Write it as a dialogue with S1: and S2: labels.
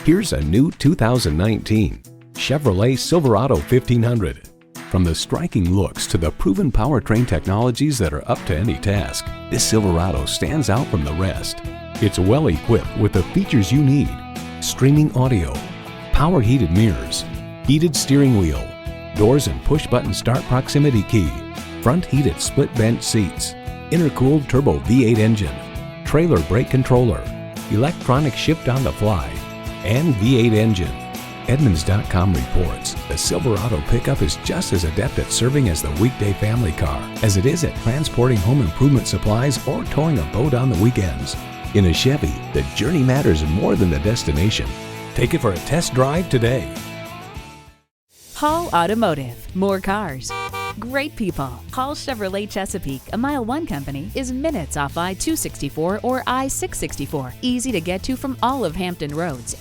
S1: Here's a new 2019 Chevrolet Silverado 1500. From the striking looks to the proven powertrain technologies that are up to any task, this Silverado stands out from the rest. It's well equipped with the features you need: streaming audio, power heated mirrors, heated steering wheel, doors and push-button start proximity key, front heated split bench seats, intercooled turbo V8 engine, trailer brake controller, electronic shift on the fly, and V8 engine. Edmunds.com reports the Silverado pickup is just as adept at serving as the weekday family car as it is at transporting home improvement supplies or towing a boat on the weekends. In a Chevy, the journey matters more than the destination. Take it for a test drive today.
S2: Hall Automotive. More cars, great people. Hall Chevrolet Chesapeake, a MileOne company, is minutes off I-264 or I-664. Easy to get to from all of Hampton roads.